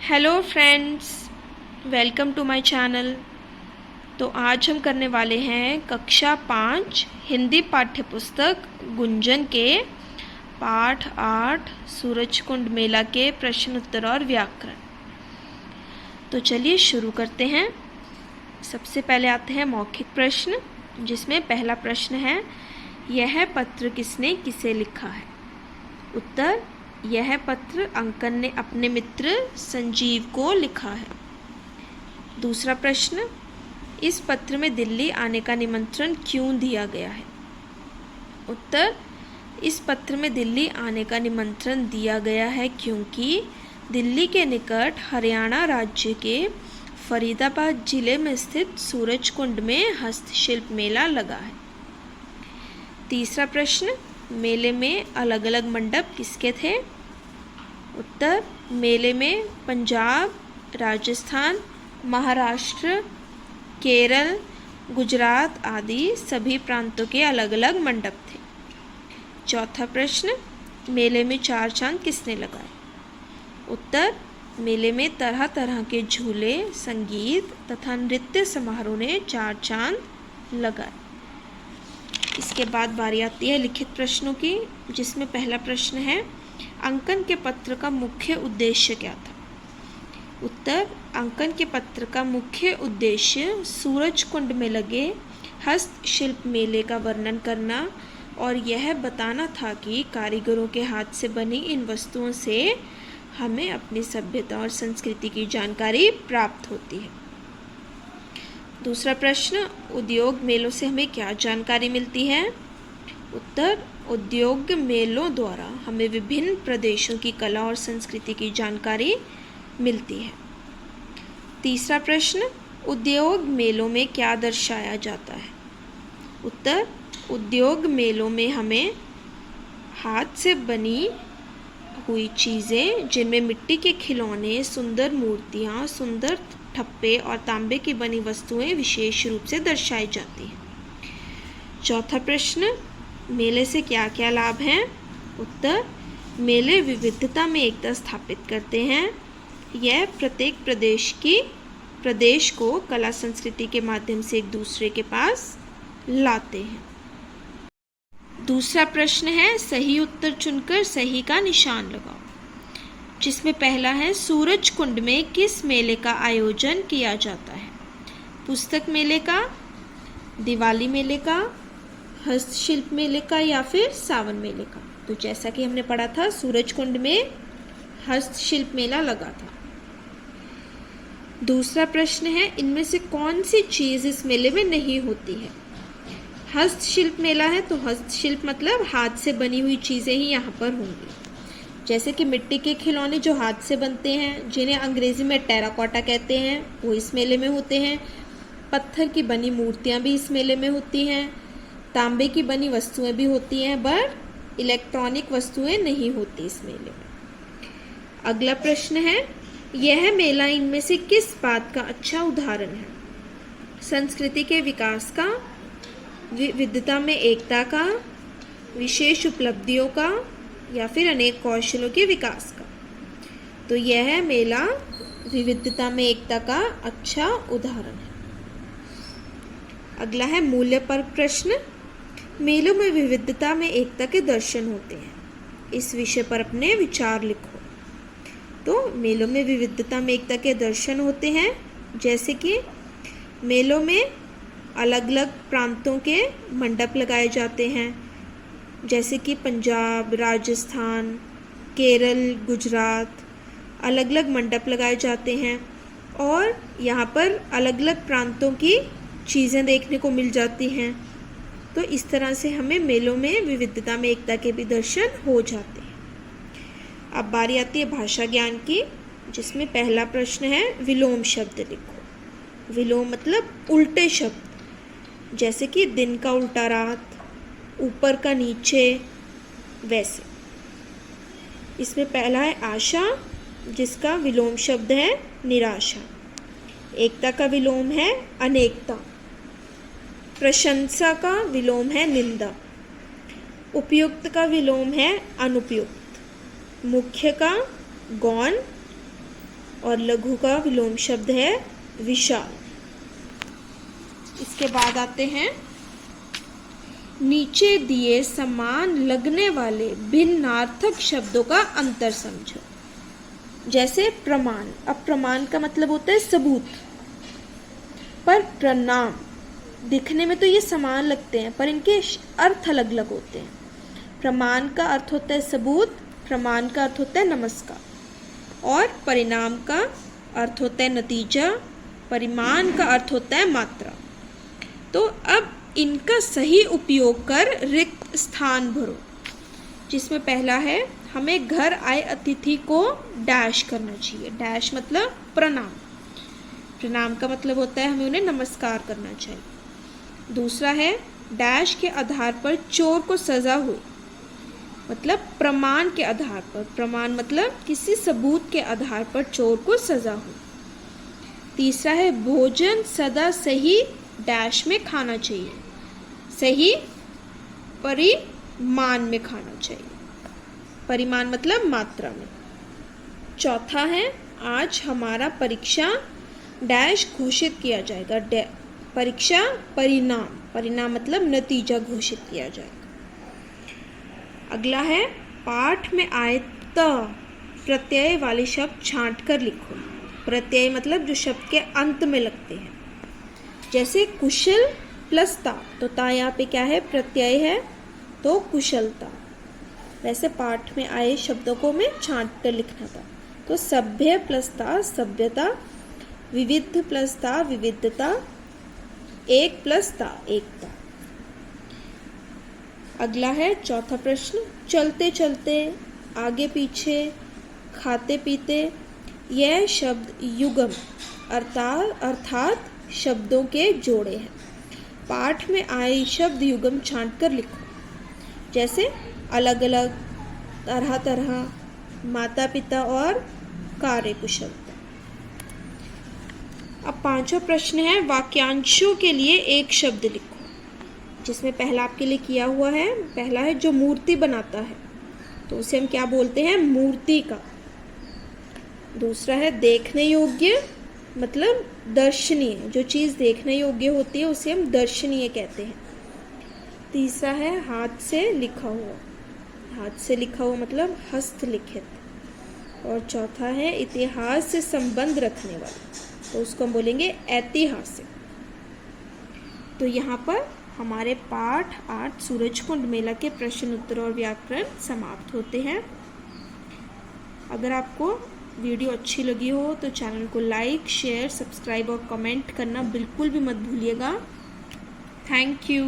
Hello friends, welcome to my channel. तो आज हम करने वाले हैं कक्षा 5 हिंदी पाठ्य पुस्तक गुंजन के पाठ 8 सूरजकुंड मेला के प्रश्न उत्तर और व्याकरण। तो चलिए शुरू करते हैं। सबसे पहले आते हैं मौखिक प्रश्न, जिसमें पहला प्रश्न है, यह पत्र किसने किसे लिखा है। उत्तर, यह पत्र अंकन ने अपने मित्र संजीव को लिखा है। दूसरा प्रश्न, इस पत्र में दिल्ली आने का निमंत्रण क्यों दिया गया है। उत्तर, इस पत्र में दिल्ली आने का निमंत्रण दिया गया है क्योंकि दिल्ली के निकट हरियाणा राज्य के फरीदाबाद जिले में स्थित सूरजकुंड में हस्तशिल्प मेला लगा है। तीसरा प्रश्न, मेले में अलग अलग मंडप किसके थे। उत्तर, मेले में पंजाब, राजस्थान, महाराष्ट्र, केरल, गुजरात आदि सभी प्रांतों के अलग अलग मंडप थे। चौथा प्रश्न, मेले में 4 चांद किसने लगाए। उत्तर, मेले में तरह तरह के झूले, संगीत तथा नृत्य समारोह ने 4 चांद लगाए। इसके बाद बारी आती है लिखित प्रश्नों की, जिसमें पहला प्रश्न है, अंकन के पत्र का मुख्य उद्देश्य क्या था। उत्तर, अंकन के पत्र का मुख्य उद्देश्य सूरजकुंड में लगे हस्तशिल्प मेले का वर्णन करना और यह बताना था कि कारीगरों के हाथ से बनी इन वस्तुओं से हमें अपनी सभ्यता और संस्कृति की जानकारी प्राप्त होती है। दूसरा प्रश्न, उद्योग मेलों से हमें क्या जानकारी मिलती है। उत्तर, उद्योग मेलों द्वारा हमें विभिन्न प्रदेशों की कला और संस्कृति की जानकारी मिलती है। तीसरा प्रश्न, उद्योग मेलों में क्या दर्शाया जाता है। उत्तर, उद्योग मेलों में हमें हाथ से बनी हुई चीज़ें, जिनमें मिट्टी के खिलौने, सुंदर मूर्तियाँ, सुंदर ठप्पे और तांबे की बनी वस्तुएं विशेष रूप से दर्शाई जाती हैं। चौथा प्रश्न, मेले से क्या क्या लाभ हैं। उत्तर, मेले विविधता में एकता स्थापित करते हैं। यह प्रत्येक प्रदेश को कला संस्कृति के माध्यम से एक दूसरे के पास लाते हैं। दूसरा प्रश्न है, सही उत्तर चुनकर सही का निशान लगाओ, जिसमें पहला है, सूरजकुंड में किस मेले का आयोजन किया जाता है। पुस्तक मेले का, दिवाली मेले का, हस्तशिल्प मेले का या फिर सावन मेले का। तो जैसा कि हमने पढ़ा था, सूरजकुंड में हस्तशिल्प मेला लगा था। दूसरा प्रश्न है, इनमें से कौन सी चीज़ इस मेले में नहीं होती है। हस्तशिल्प मेला है तो हस्तशिल्प मतलब हाथ से बनी हुई चीज़ें ही यहाँ पर होंगी, जैसे कि मिट्टी के खिलौने जो हाथ से बनते हैं, जिन्हें अंग्रेजी में टेराकोटा कहते हैं, वो इस मेले में होते हैं। पत्थर की बनी मूर्तियाँ भी इस मेले में होती हैं। तांबे की बनी वस्तुएं भी होती हैं, पर इलेक्ट्रॉनिक वस्तुएं नहीं होती इस मेले में। अगला प्रश्न है, यह मेला इनमें से किस बात का अच्छा उदाहरण है। संस्कृति के विकास का, विविधता में एकता का, विशेष उपलब्धियों का या फिर अनेक कौशलों के विकास का। तो यह मेला विविधता में एकता का अच्छा उदाहरण है। अगला है मूल्य पर प्रश्न, मेलों में विविधता में एकता के दर्शन होते हैं। इस विषय पर अपने विचार लिखो। तो मेलों में विविधता में एकता के दर्शन होते हैं, जैसे कि मेलों में अलग अलग प्रांतों के मंडप लगाए जाते हैं, जैसे कि पंजाब, राजस्थान, केरल, गुजरात, अलग अलग मंडप लगाए जाते हैं और यहाँ पर अलग अलग प्रांतों की चीज़ें देखने को मिल जाती हैं। तो इस तरह से हमें मेलों में विविधता में एकता के भी दर्शन हो जाते हैं। अब बारी आती है भाषा ज्ञान की, जिसमें पहला प्रश्न है, विलोम शब्द लिखो। विलोम मतलब उल्टे शब्द, जैसे कि दिन का उल्टा रात, ऊपर का नीचे, वैसे। इसमें पहला है आशा, जिसका विलोम शब्द है निराशा। एकता का विलोम है अनेकता। प्रशंसा का विलोम है निंदा। उपयुक्त का विलोम है अनुपयुक्त। मुख्य का गौण और लघु का विलोम शब्द है विशाल। इसके बाद आते हैं, नीचे दिए समान लगने वाले भिन्नार्थक शब्दों का अंतर समझो। जैसे प्रमाण, अब प्रमाण का मतलब होता है सबूत, पर प्रणाम, दिखने में तो ये समान लगते हैं पर इनके अर्थ अलग अलग होते हैं। प्रमाण का अर्थ होता है सबूत, प्रमाण का अर्थ होता है नमस्कार, और परिणाम का अर्थ होता है नतीजा, परिमाण का अर्थ होता है मात्रा। तो अब इनका सही उपयोग कर रिक्त स्थान भरो, जिसमें पहला है, हमें घर आए अतिथि को डैश करना चाहिए। डैश मतलब प्रणाम, प्रणाम का मतलब होता है हमें उन्हें नमस्कार करना चाहिए। दूसरा है, डैश के आधार पर चोर को सजा हुई, मतलब प्रमाण के आधार पर, प्रमाण मतलब किसी सबूत के आधार पर चोर को सजा हुई। तीसरा है, भोजन सदा सही डैश में खाना चाहिए, सही परिमाण में खाना चाहिए, परिमाण मतलब मात्रा में। चौथा है, आज हमारा परीक्षा डैश घोषित किया जाएगा, परीक्षा परिणाम, परिणाम मतलब नतीजा घोषित किया जाएगा। अगला है, पाठ में आए त प्रत्यय वाले शब्द छांट कर लिखो। प्रत्यय मतलब जो शब्द के अंत में लगते हैं, जैसे कुशल प्लस ता, तो ता यहाँ पे क्या है, प्रत्यय है, तो कुशलता। वैसे पाठ में आए शब्दों को मैं छांट कर लिखना था, तो सभ्य प्लस ता सभ्यता, विविध प्लस ता विविधता, एक प्लस ता एकता। अगला है चौथा प्रश्न, चलते चलते, आगे पीछे, खाते पीते, यह शब्द युगम अर्थात शब्दों के जोड़े हैं। पाठ में आए शब्द युगम छांट कर लिखो, जैसे अलग अलग, तरह तरह, माता पिता और कार्यकुशलता। अब पांचवा प्रश्न है, वाक्यांशों के लिए एक शब्द लिखो, जिसमें पहला आपके लिए किया हुआ है, पहला है जो मूर्ति बनाता है, तो उसे हम क्या बोलते हैं, मूर्ति का। दूसरा है देखने योग्य, मतलब दर्शनीय, जो चीज़ देखने योग्य होती है उसे हम दर्शनीय कहते हैं। तीसरा है हाथ से लिखा हुआ, हाथ से लिखा हुआ मतलब हस्तलिखित। और चौथा है इतिहास से संबंध रखने वाला, तो उसको हम बोलेंगे ऐतिहासिक। तो यहाँ पर हमारे पाठ 8 सूरजकुंड मेला के प्रश्न उत्तर और व्याकरण समाप्त होते हैं। अगर आपको वीडियो अच्छी लगी हो तो चैनल को लाइक, शेयर, सब्सक्राइब और कमेंट करना बिल्कुल भी मत भूलिएगा। Thank you.